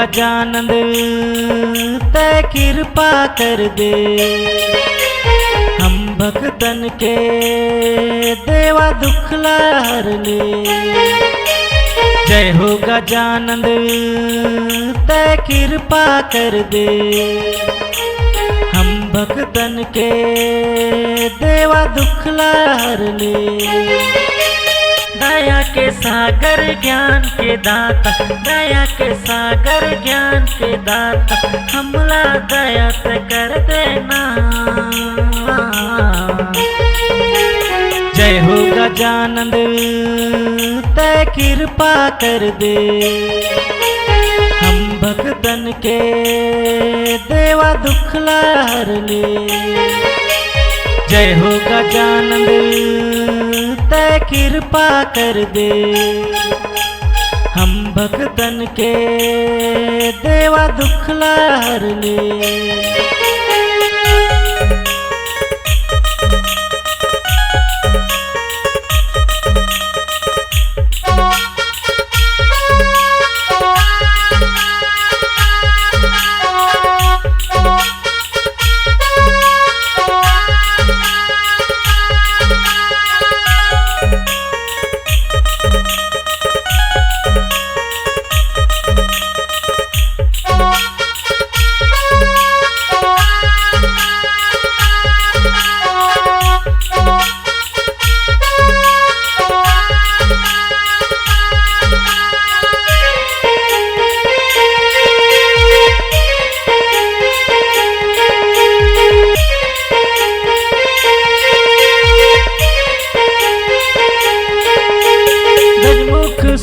गजानंद तै कृपा कर दे, हम भक्तन के देवा दुखला हर ले। जय हो गजानंद तै कृपा कर दे, हम भक्तन के देवा दुखला हर ले। दया के सागर ज्ञान के दाता, दया के सागर ज्ञान के दाता, हमला दया से कर देना। जय हो गजानंद तै कृपा कर दे, हम भक्तन के देवा दुखला हर ले। जय हो गजानंद तै कृपा कर दे, हम भक्तन के देवा दुखला हर ले।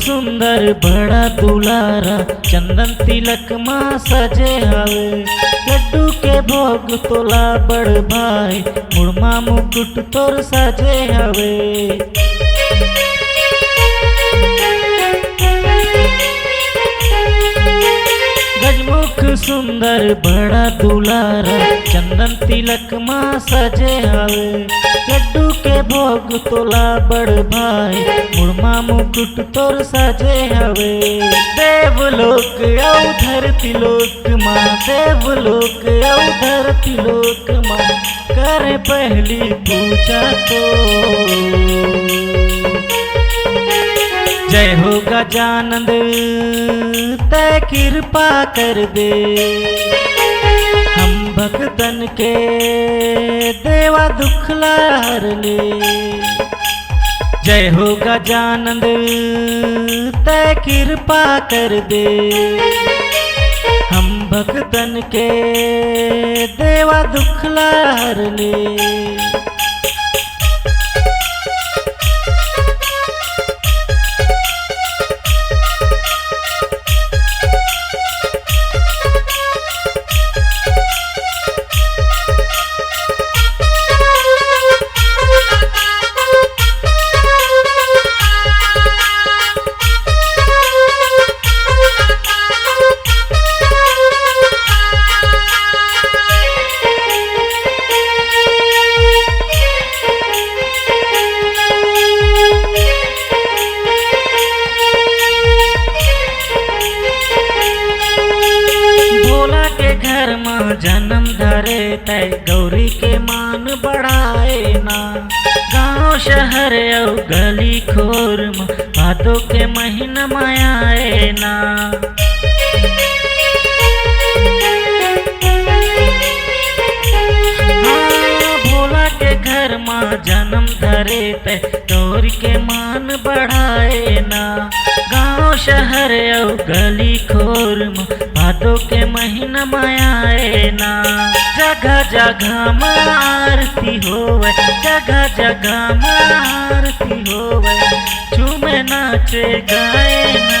सुंदर बड़ा दुलारा चंदन तिलक माँ सजे हवे, लड्डू के भोग तोला बड़ भाई, मुड़मा मुकुट तोर सजे हवे। गजमुख सुंदर बड़ा दुलारा चंदन तिलक माँ सजे हवे, लड्डू के भोग तोला बड़ भाई, मुड़मा मुकुट तोर सजे हवे। देवलोक औ धरती लोक माँ, देवलोक औ धरती लोक माँ, करे पहली पूजा तो। जय हो गजानंद तै कृपा कर दे, हम भक्तन के देवा दुखला हर ले। जय हो गजानंद तै कृपा कर दे, हम भक्तन के देवा दुखला हर ले। जन्म धरे तय गौरी के मान बढ़ाए ना, गाँव शहर और गली खोर में भादों के महीना मायाए ना। हाँ, भोला के घर में जन्म धरे तय गौरी के मान बढ़ाए ना, गाँव शहर और गली खोर में भादों के महीना मायाए ना। जगह जगह में आरती होवे, जगह जगह में आरती होवे, झूमे नाचे गाए ना।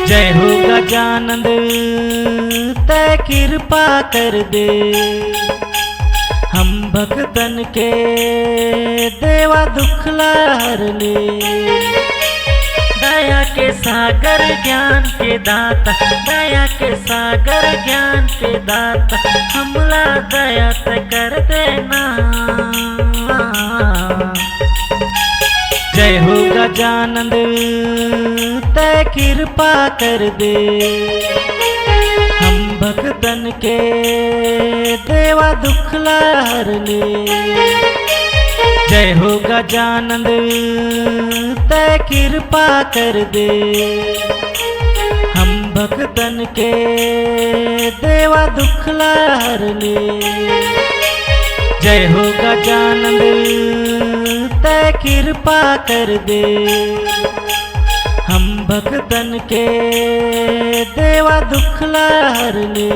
जय हो गजानंद तै कृपा कर दे, हम भक्तन के देवा दुखला हर ले। दया के सागर ज्ञान के दाता, दया के सागर ज्ञान के दाता, हमला दया से कर देना। जय हो गजानन तै कृपा कर दे, हम भक्तन के देवा दुख हर ले। जय हो गजानन तै कृपा कर दे, हम भक्तन के देवा दुख हर ले। जय हो गजानन तै कृपा कर दे, हम भक्तन के देवा दुख हर ले।